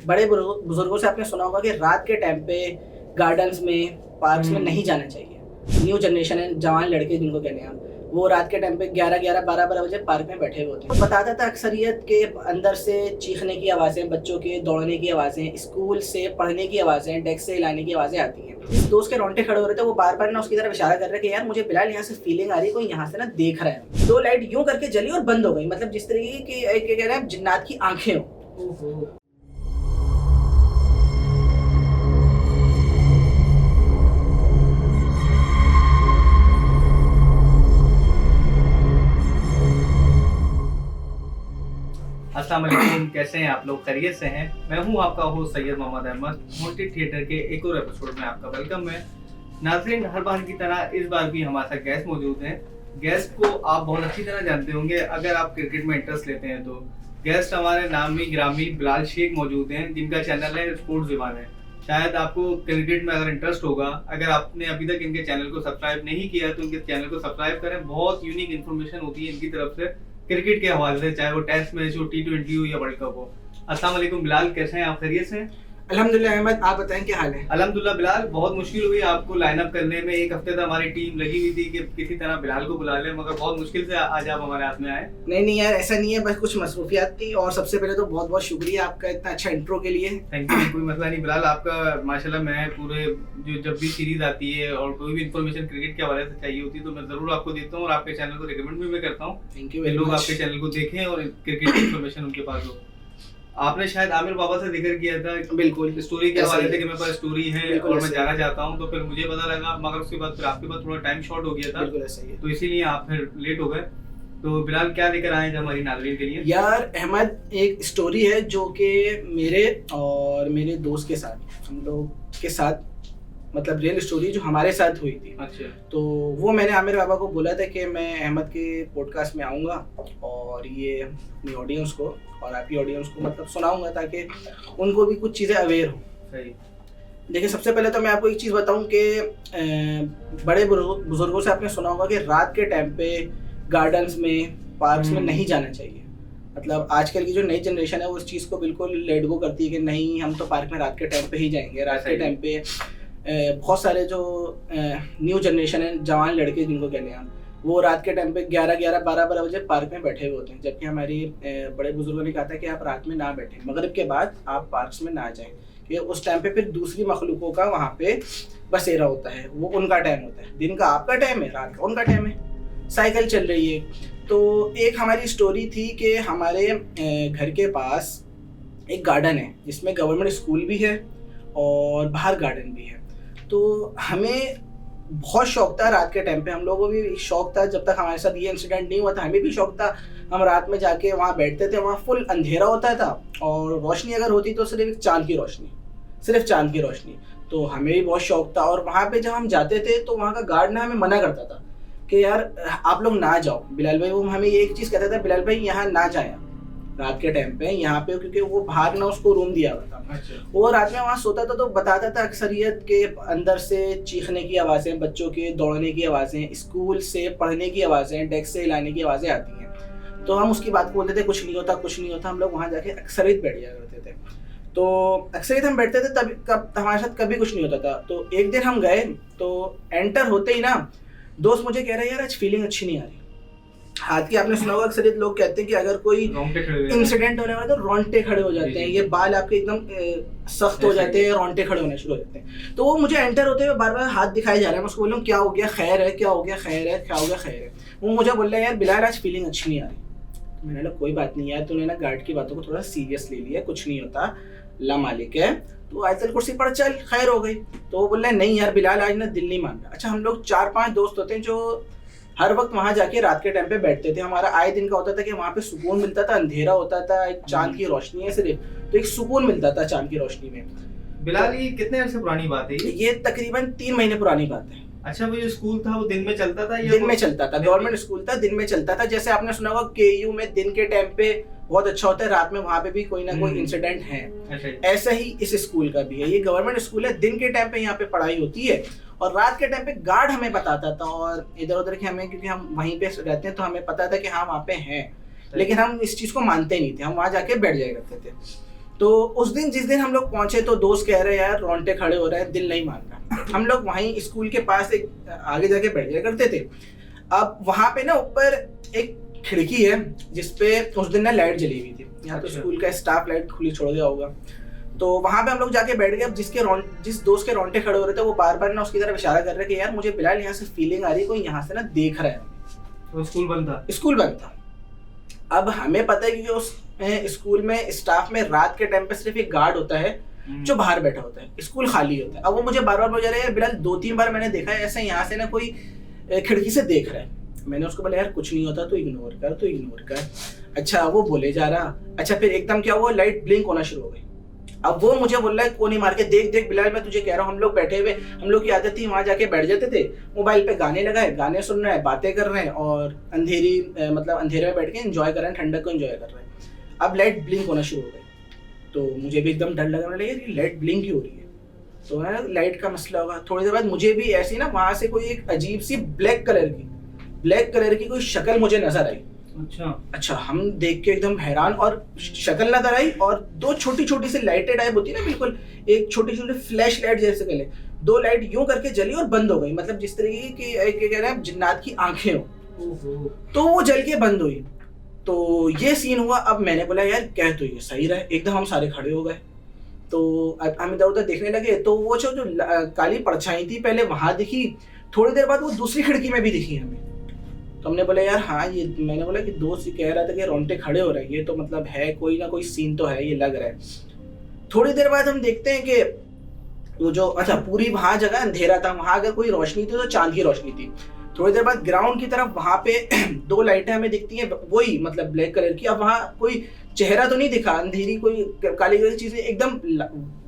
बड़े बुजुर्गों से आपने सुना होगा कि रात के टाइम पे गार्डन्स में, पार्क्स में नहीं जाना चाहिए। न्यू जनरेशन है, जवान लड़के जिनको कहते हैं हम, वो रात के टाइम पे 11-11, 12-12 बजे पार्क में बैठे हुए होते हैं। बताता था अक्सरियत के अंदर से चीखने की आवाज़ें, बच्चों के दौड़ने की आवाज़ें, स्कूल से पढ़ने की आवाज़ें, डेस्क से हिलाने की आवाज़ें आती हैं। जिस दोस्त के रोंगटे खड़े हो रहे थे वो बार बार ना उसकी तरफ इशारा कर रहे कि यार मुझे बिलाल यहाँ से फीलिंग आ रही है, कोई यहाँ से ना देख रहा है। 2 लाइट यूं करके जली और बंद हो गई, मतलब जिस तरीके की कह रहे हैं जिन्नात की आंखें हो। अस्सलाम वालेकुम, कैसे हैं आप लोग? खैरियत से हैं? मैं हूं आपका host Syed Mohammad Ahmad. Haunted theatre के एक और एपिसोड में आपका वेलकम है। नाज़रीन, हर बार की तरह इस बार भी हमारे साथ गेस्ट मौजूद हैं। गेस्ट को आप बहुत अच्छी तरह जानते होंगे अगर आप क्रिकेट में इंटरेस्ट लेते हैं तो। गेस्ट हमारे नामी गिरामी बिलाल शेख मौजूद हैं, जिनका चैनल है स्पोर्ट्स दीवान है। शायद आपको क्रिकेट में अगर इंटरेस्ट होगा, अगर आपने अभी तक इनके चैनल को सब्सक्राइब नहीं किया तो इनके चैनल को सब्सक्राइब करें। बहुत यूनिक इन्फॉर्मेशन होती है इनकी तरफ से क्रिकेट के हवाले से, चाहे वो टेस्ट मैच हो, T20 हो या वर्ल्ड कप हो। अस्सलाम वालेकुम बिलाल, कैसे हैं आप? खैरियत से हैं? अल्हम्दुलिल्लाह अहमद, आप बताएं क्या हाल है? अल्हम्दुलिल्लाह बिलाल, बहुत मुश्किल हुई आपको लाइनअप करने में। एक हफ्ते तक हमारी टीम लगी हुई थी कि किसी तरह बिलाल को बुला लें, मगर बहुत मुश्किल से आज आप हमारे हाथ में आए। नहीं यार, ऐसा नहीं है, बस कुछ मसरूफियात थी। और सबसे पहले तो बहुत बहुत शुक्रिया आपका इतना अच्छा इंट्रो के लिए। थैंक यू, कोई मसला नहीं बिलाल। आपका माशाल्लाह, मैं पूरे जो जब भी सीरीज आती है और कोई भी इन्फॉर्मेशन क्रिकेट के हवाले से चाहिए होती है तो मैं जरूर आपको देता हूँ और आपके चैनल को रिकमेंड भी मैं करता हूँ। थैंक यू, लोग आपके चैनल को देखें और क्रिकेट की इन्फॉर्मेशन उनके पास हो। आपने शायद आमिर बाबा से जिक्र किया था, बिल्कुल स्टोरी के हवाले से कि मेरे पास स्टोरी है और मैं जाना चाहता हूँ, तो फिर मुझे पता लगा, मगर उसके बाद फिर आपके पास थोड़ा टाइम शॉर्ट हो गया था, बिल्कुल ऐसा ही है। तो इसीलिए आप फिर लेट हो गए। तो बिलाल, क्या लेकर आए हैं हमारी नाज़रीन के लिए? यार अहमद, एक स्टोरी है जो कि मेरे और मेरे दोस्त के साथ, हम लोग के साथ, मतलब रियल स्टोरी जो हमारे साथ हुई थी। अच्छा। तो वो मैंने आमिर बाबा को बोला था कि मैं अहमद के पॉडकास्ट में आऊँगा और ये अपनी ऑडियंस को और आपकी ऑडियंस को मतलब सुनाऊंगा ताकि उनको भी कुछ चीज़ें अवेयर हो। सही। देखिए, सबसे पहले तो मैं आपको एक चीज़ बताऊं कि बड़े बुजुर्गों से आपने सुना होगा कि रात के टाइम पे गार्डन्स में, पार्क्स में नहीं जाना चाहिए। मतलब आजकल की जो नई जनरेशन है वो इस चीज़ को बिल्कुल लेट गो करती है कि नहीं, हम तो पार्क में रात के टाइम पे ही जाएंगे। रात के टाइम पे बहुत सारे जो न्यू जनरेशन है, जवान लड़के जिनको कहते हैं हम, वो रात के टाइम पे 11-11, 12-12 बजे पार्क में बैठे हुए होते हैं। जबकि हमारी बड़े बुजुर्गों ने कहा था कि आप रात में ना बैठें, मगरिब के बाद आप पार्क्स में ना जाएं, कि उस टाइम पे फिर दूसरी मखलूकों का वहाँ पे बसेरा होता है। वो उनका टाइम होता है, दिन का आपका टाइम है, रात का उनका टाइम है, साइकिल चल रही है। तो एक हमारी स्टोरी थी कि हमारे घर के पास एक गार्डन है जिसमें गवर्नमेंट स्कूल भी है और बाहर गार्डन भी है। तो हमें बहुत शौक था रात के टाइम पे, हम लोगों को भी शौक था। जब तक हमारे साथ ये इंसिडेंट नहीं हुआ था हमें भी शौक था। हम रात में जाके वहाँ बैठते थे, वहाँ फुल अंधेरा होता था और रोशनी अगर होती तो सिर्फ चांद की रोशनी, सिर्फ चांद की रोशनी। तो हमें भी बहुत शौक था। और वहाँ पे जब हम जाते थे तो वहाँ का गार्ड ना हमें मना करता था कि यार आप लोग ना जाओ, बिलाल भाई, वो हमें ये एक चीज़ कहता था, बिलाल भाई यहाँ ना जाए रात के टाइम पे यहाँ पे, क्योंकि वो बाहर ना उसको रूम दिया हुआ था। अच्छा। वो रात में वहाँ सोता था तो बताता था अक्सरियत के अंदर से चीखने की आवाज़ें, बच्चों के दौड़ने की आवाज़ें, स्कूल से पढ़ने की आवाज़ें, डेस्क से हिलाने की आवाज़ें आती हैं। तो हम उसकी बात बोलते थे कुछ नहीं होता, कुछ नहीं होता। हम लोग वहाँ जाके अक्सरियत बैठ जाया करते थे। तो अक्सरियत हम बैठते थे, तब हमारे साथ कभी कुछ नहीं होता था। तो एक दिन हम गए तो एंटर होते ही ना दोस्त मुझे कह रहा है यार आज फीलिंग अच्छी नहीं आ रही। हाथ की आपने सुना होगा, अक्सर लोग कहते हैं कि अगर कोई इंसिडेंट होने वाला तो रोंगटे खड़े हो जाते हैं, ये बाल आपके एकदम सख्त हो जाते हैं, रोंगटे खड़े होने शुरू हो जाते हैं। तो वो मुझे एंटर होते हुए बार बार हाथ दिखाए जा रहा है। मैं उसको बोल रहा हूँ क्या हो गया, खैर है, क्या हो गया, खैर है, क्या हो गया, खैर है। वो मुझे बोल रहा है यार बिलाल आज फीलिंग अच्छी नहीं आ रही। तो मैंने बोला कोई बात नहीं यार, तूने ना गार्ड की बातों को थोड़ा सीरियस ले लिया, कुछ नहीं होता, अल्लाह मालिक है, तो आयतल कुर्सी पढ़ चल, खैर हो गई। तो वो बोल रहा है नहीं यार बिलाल आज ना दिल नहीं मान रहा। अच्छा, हम लोग 4-5 दोस्त होते हैं जो हर वक्त वहाँ जाके रात के टाइम पे बैठते थे। हमारा आए दिन का होता था कि वहाँ पे सुकून मिलता था, अंधेरा होता था, एक चांद की रोशनी है सिर्फ, तो एक सुकून मिलता था चांद की रोशनी में। बिलाल, ये कितने अर्से पुरानी बात है? ये तकरीबन 3 महीने पुरानी बात है। अच्छा, वो जो स्कूल था वो दिन में चलता था या दिन में चलता था? गवर्नमेंट स्कूल था, दिन में चलता था। जैसे आपने सुना होगा KU में दिन के टाइम पे बहुत अच्छा होता है, रात में वहाँ पे भी कोई ना कोई इंसिडेंट है। अच्छा। ऐसा ही इस स्कूल का भी है। ये गवर्नमेंट स्कूल है, दिन के टाइम पे यहाँ पे पढ़ाई होती है और रात के टाइम पे गार्ड हमें बताता था। और इधर उधर के हमें, क्योंकि हम वहीं पे रहते हैं तो हमें पता था कि हाँ वहाँ पे हैं, लेकिन हम इस चीज़ को मानते नहीं थे, हम वहाँ जाके बैठ जाया करते थे। तो उस दिन जिस दिन हम लोग पहुंचे तो दोस्त कह रहे यार रोंगटे खड़े हो रहे हैं, दिल नहीं मान रहा। हम लोग वहीं स्कूल के पास एक आगे जाके बैठ जाया करते थे। अब वहां पे ना ऊपर एक खिड़की है जिसपे उस दिन ना लाइट जली हुई थी, यहाँ तो अच्छा। स्कूल का स्टाफ लाइट खुली छोड़ दिया होगा। तो वहां पे हम लोग जाके बैठ गए। अब जिस दोस्त के रोंगटे खड़े हो रहे थे वो बार बार ना उसकी तरफ इशारा कर रहे कि यार मुझे बिलाल यहाँ से फीलिंग आ रही है, कोई यहाँ से ना देख रहा है। तो स्कूल बंद था। स्कूल बंद था। अब हमें पता है क्योंकि उस स्कूल में स्टाफ में रात के टाइम पे सिर्फ एक गार्ड होता है जो बाहर बैठा होता है, स्कूल खाली होता है। अब वो मुझे बार बार बोल रहे हैं बिलाल 2-3 बार मैंने देखा है ऐसे यहाँ से ना कोई खिड़की से देख रहा है। मैंने उसको बोला यार कुछ नहीं होता, तू इग्नोर कर। अच्छा वो बोले जा रहा। अच्छा फिर एकदम क्या हुआ, लाइट ब्लिंक होना शुरू हो गई। अब वो मुझे बोल रहा है कोनी मार के देख बिलाल मैं तुझे कह रहा हूँ। हम लोग बैठे हुए, हम लोग की आदत थी वहां जाके बैठ जाते थे, मोबाइल पे गाने लगाए, गाने सुन रहे हैं, बातें कर रहे हैं और अंधेरे में बैठ के एंजॉय कर रहे हैं, ठंडक को एंजॉय कर रहे हैं। अब लाइट ब्लिंक होना शुरू हो गई तो मुझे भी एकदम डर लगने लगा, यार लाइट ब्लिंक क्यों हो रही है। तो है लाइट का मसला होगा। थोड़ी देर बाद मुझे भी ऐसी ना वहां से कोई एक अजीब सी ब्लैक कलर की कोई शक्ल मुझे नजर आई। अच्छा हम देख के एकदम हैरान, और शक्ल नजर आई और 2 छोटी सी लाइटें टाइप होती है ना, बिल्कुल एक छोटी फ्लैश लाइट जैसे पहले 2 लाइट यूं करके जली और बंद हो गई, मतलब जिस तरीके की क्या कह रहे हैं जिन्नात की आंखें हो। तो वो जल के बंद हुई। तो ये सीन हुआ। अब मैंने बोला यार कह तो ये सही रहा है। एकदम हम सारे खड़े हो गए तो हम इधर उधर देखने लगे तो वो जो काली परछाई थी पहले वहां दिखी, थोड़ी देर बाद वो दूसरी खिड़की में भी दिखी हमें। तो हमने बोला यार हाँ ये, मैंने बोला कि दोस्त कह रहा था कि रोंगटे खड़े हो रहे हैं, ये तो मतलब है कोई ना कोई सीन तो है, ये लग रहा है। थोड़ी देर बाद हम देखते हैं कि वो जो अच्छा पूरी वहां जगह अंधेरा था, वहां अगर कोई रोशनी थी तो चांद की रोशनी थी। थोड़ी देर बाद ग्राउंड की तरफ वहां पे 2 लाइटें हमें दिखती हैं, वही मतलब ब्लैक कलर की। अब वहां कोई चेहरा तो नहीं दिखा, अंधेरी कोई काली कलर की चीजें, एकदम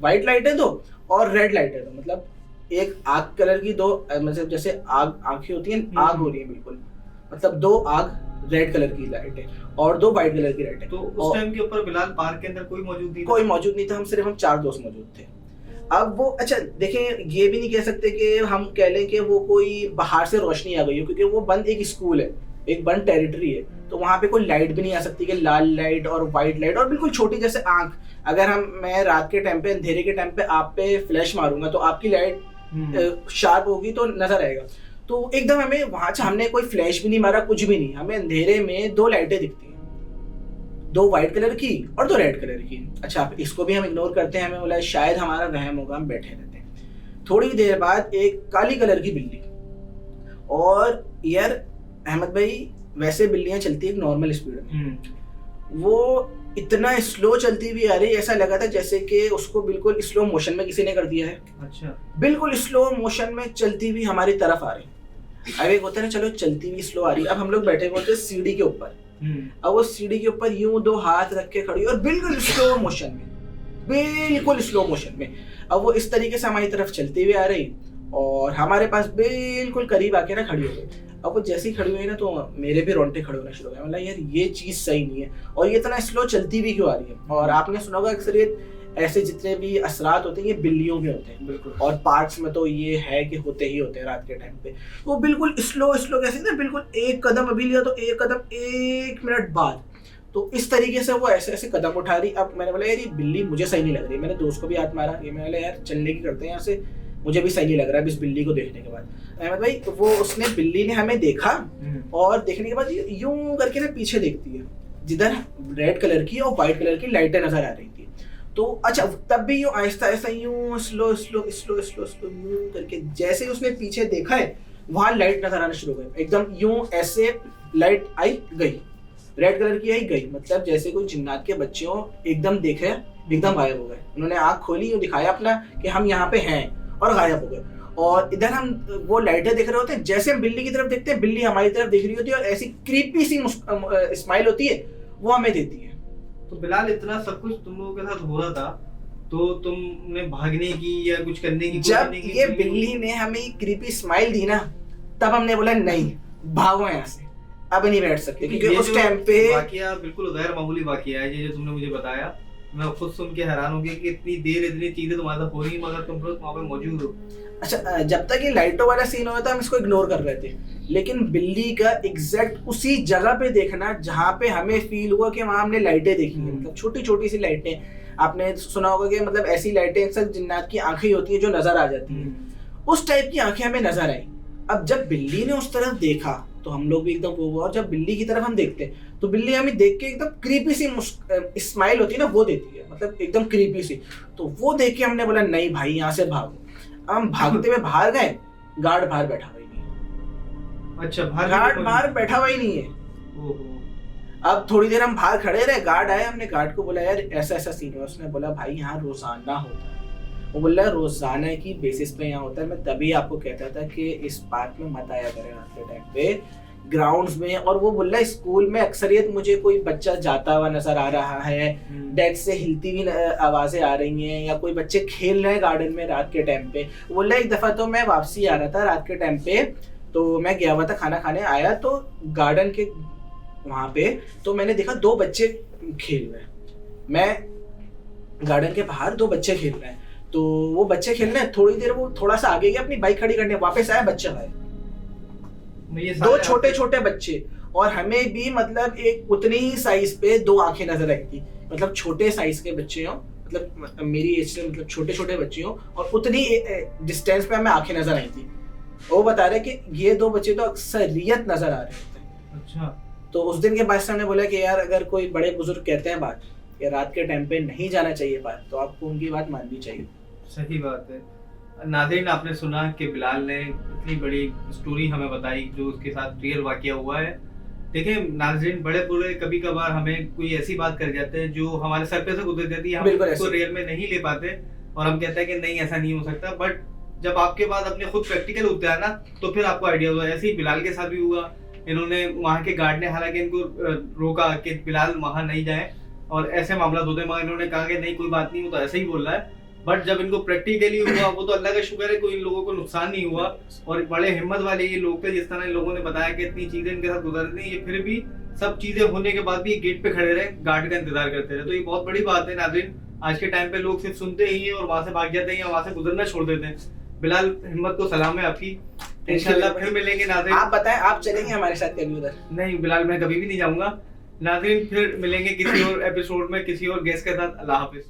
व्हाइट लाइट है 2 और रेड लाइट है 2, मतलब एक आग कलर की 2, मतलब जैसे आग आंखें होती हैं, आग हो रही है बिल्कुल, मतलब 2 आग रेड कलर की लाइट है और 2 व्हाइट कलर की लाइट है। तो उस टाइम के ऊपर बिलाल पार्क के अंदर कोई मौजूद नहीं था, हम 4 दोस्त मौजूद थे। अब वो अच्छा देखें, ये भी नहीं कह सकते कि हम कह लें कि वो कोई बाहर से रोशनी आ गई हो, क्योंकि वो बंद एक स्कूल है, एक बंद टेरिटरी है, तो वहां पे कोई लाइट भी नहीं आ सकती कि लाल लाइट और व्हाइट लाइट और बिल्कुल छोटी जैसे आंख। अगर मैं रात के टाइम पे अंधेरे के टाइम पे आप पे फ्लैश मारूंगा तो आपकी लाइट शार्प होगी तो नजर आएगा। तो एकदम हमें वहां से, हमने कोई फ्लैश भी नहीं मारा, कुछ भी नहीं, हमें अंधेरे में 2 लाइटें दिखती हैं, 2 व्हाइट कलर की और 2 रेड कलर की। अच्छा इसको भी हम इग्नोर करते हैं, हमें बोला शायद हमारा वहम होगा, हम बैठे रहते हैं। थोड़ी देर बाद एक काली कलर की बिल्ली, और यार अहमद भाई वैसे बिल्लियां चलती है नॉर्मल स्पीड में, वो इतना स्लो चलती हुई आ रही, ऐसा लगा था जैसे कि उसको बिल्कुल स्लो मोशन में किसी ने कर दिया है। अच्छा बिल्कुल स्लो मोशन में चलती हुई हमारी तरफ आ रही। अब एक होता है ना, चलो चलती हुई स्लो आ रही। अब हम लोग बैठे हुए थे सीढ़ी के ऊपर, अब वो सीढ़ी के ऊपर यूं 2 हाथ रख के खड़ी और बिल्कुल स्लो मोशन में, अब वो इस तरीके से हमारी तरफ चलती हुई आ रही और हमारे पास बिल्कुल करीब आके ना खड़ी हो गई। अब वो जैसी खड़ी हुई ना तो मेरे भी रोंगटे खड़े होना शुरू हो गए। मतलब यार ये चीज सही नहीं है, और ये इतना स्लो चलती भी क्यों आ रही है। और आपने सुना होगा अक्सर ये ऐसे जितने भी असरात होते हैं ये बिल्लियों के होते हैं, बिल्कुल, और पार्क्स में तो ये है कि होते ही होते हैं रात के टाइम पे। वो बिल्कुल स्लो कैसे ना, बिल्कुल एक कदम अभी लिया तो एक कदम 1 मिनट बाद, तो इस तरीके से वो ऐसे कदम उठा रही। अब मैंने बोला यार ये बिल्ली मुझे सही नहीं लग रही, मैंने दोस्त को भी हाथ मारा, ये मैंने बोला यार चलने की करते हैं यहाँ से, मुझे भी सही नहीं लग रहा है इस बिल्ली को देखने के बाद। अहमद भाई वो उसने बिल्ली ने हमें देखा और देखने के बाद यूं करके ना पीछे देखती है जिधर रेड कलर की और व्हाइट कलर की लाइटें नजर आ रही थी। तो अच्छा तब भी यूं आहिस्ता यूं स्लो यूं करके जैसे ही उसने पीछे देखा है वहां लाइट नजर आना शुरू हो गई, एकदम यूं ऐसे लाइट आई गई, रेड कलर की आई गई, मतलब जैसे कोई जिन्नात के बच्चे हो, एकदम देखे एकदम गायब हो गए। उन्होंने आंख खोली और दिखाया अपना कि हम यहाँ पे हैं और गायब हो गए। और इधर हम वो लाइटें देख रहे होते हैं, जैसे हम बिल्ली की तरफ देखते हैं बिल्ली हमारी तरफ देख रही होती है और ऐसी क्रीपी सी स्माइल होती है वो हमें देती है। तो बिलाल इतना सब कुछ तुम लोगों के साथ हो रहा था तो तुमने भागने की या कुछ करने की जब ये बिल्ली ने हमें क्रीपी स्माइल दी ना तब हमने बोला नहीं भागो यहाँ से, अब नहीं बैठ सकते, क्योंकि उस टाइम पे वाकया बिल्कुल गैर मामूली वाकया है ये जो तुमने मुझे बताया। मैं खुद सुन के हैरान हो गया कि इतनी देर इतनी चीजें तुम्हारे साथ हो रही मगर तुम लोग वहाँ पे मौजूद हो। अच्छा जब तक ये लाइटों वाला सीन हुआ था हम इसको इग्नोर कर रहे थे, लेकिन बिल्ली का एग्जैक्ट उसी जगह पे देखना जहाँ पे हमें फील हुआ कि वहाँ हमने लाइटें देखी हैं, मतलब छोटी सी लाइटें। आपने सुना होगा कि मतलब ऐसी लाइटें अक्सर जिन्नात की आंखें होती है जो नजर आ जाती है, उस टाइप की आंखें हमें नजर आई। अब जब बिल्ली ने उस तरफ देखा तो हम लोग भी एकदम वो हुआ, और जब बिल्ली की तरफ हम देखते हैं तो बिल्ली हमें देख के एकदम क्रीपी सी स्माइल होती है ना, वो देती है, मतलब एकदम क्रीपी सी। तो वो देख के हमने बोला नहीं भाई यहाँ से भागो। हम भागते हुए बाहर गए, गार्ड बाहर बैठा हुआ ही नहीं है। अच्छा, गार्ड बाहर बैठा हुआ ही नहीं है। अब थोड़ी देर हम बाहर खड़े रहे, गार्ड आया, हमने गार्ड को बोला यार ऐसा ऐसा सीन है। उसने बोला भाई यहाँ रोजाना होता है। वो बोल रहा है रोजाना की बेसिस पे यहाँ होता है, मैं तभी आपको कहता था कि इस पार्क में मत आया करें रात के टाइम पे, ग्राउंड्स में। और वो बोल रहा है स्कूल में अक्सरियत मुझे कोई बच्चा जाता हुआ नजर आ रहा है, डेस्क से हिलती हुई आवाजें आ रही हैं, या कोई बच्चे खेल रहे हैं गार्डन में रात के टाइम पे। वो बोल रहा है एक दफा तो मैं वापसी आ रहा था रात के टाइम पे, तो मैं गया हुआ था खाना खाने, आया तो गार्डन के वहां पे तो मैंने देखा 2 बच्चे खेल रहे हैं। मैं गार्डन के बाहर 2 बच्चे खेल रहे हैं, तो वो बच्चे खेल रहे हैं, थोड़ी देर वो थोड़ा सा आगे गया अपनी बाइक खड़ी करने, वापस आया, बच्चा है 2 छोटे छोटे बच्चे। और हमें भी मतलब एक उतनी ही साइज पे 2 आंखें नजर आई थी, मतलब छोटे साइज के बच्चे हो, मतलब मेरी एज से मतलब छोटे छोटे बच्चे हो, और उतनी डिस्टेंस पे हमें आंखें नजर आई थी। वो बता रहे कि ये 2 बच्चे तो अक्सरियत नजर आ रहे थे। अच्छा। तो उस दिन के बाद से हमने बोला कि यार अगर कोई बड़े बुजुर्ग कहते हैं बात कि रात के टाइम पे नहीं जाना चाहिए बात, तो आपको उनकी बात माननी चाहिए। सही बात है। नाज़रीन, आपने सुना कि बिलाल ने इतनी बड़ी स्टोरी हमें बताई जो उसके साथ रियल वाकया हुआ है। देखिए नाज़रीन, बड़े बुरे कभी कभार हमें कोई ऐसी बात कर जाते हैं जो हमारे सर पे से गुजर जाती है, हम उसको रियल में नहीं ले पाते और हम कहते हैं कि नहीं ऐसा नहीं हो सकता। बट जब आपके बाद अपने खुद प्रैक्टिकल होता है ना, तो फिर आपको आइडिया हुआ। ऐसे ही बिलाल के साथ भी हुआ। इन्होंने वहाँ के गार्ड ने हालांकि इनको रोका कि बिलाल वहाँ नहीं जाए, और ऐसे मामला होते हैं, मगर इन्होंने कहा कि नहीं कोई बात नहीं, वो तो ऐसे ही बोल रहा है। बट जब इनको प्रैक्टिकली हुआ, वो तो अल्लाह का शुक्र है कोई इन लोगों को नुकसान नहीं हुआ। और बड़े हिम्मत वाले ये लोग थे, जिस तरह इन लोगों ने बताया कि इतनी चीजें इनके साथ गुजर रही, ये फिर भी सब चीजें होने के बाद भी ये गेट पे खड़े रहे, गार्ड का इंतजार करते रहे। तो ये बहुत बड़ी बात है नाज़रीन। आज के टाइम पे लोग सिर्फ सुनते ही हैं और वहां से भाग जाते हैं या वहां से गुजरना छोड़ देते हैं। बिलाल, हिम्मत को सलाम है आपकी। इंशाल्लाह फिर मिलेंगे नाज़रीन। आप बताएं, आप चलेंगे हमारे साथ कभी उधर? नहीं बिलाल, मैं कभी भी नहीं जाऊंगा। नाज़रीन, फिर मिलेंगे किसी और एपिसोड में किसी और गेस्ट के साथ। अल्लाह हाफिज।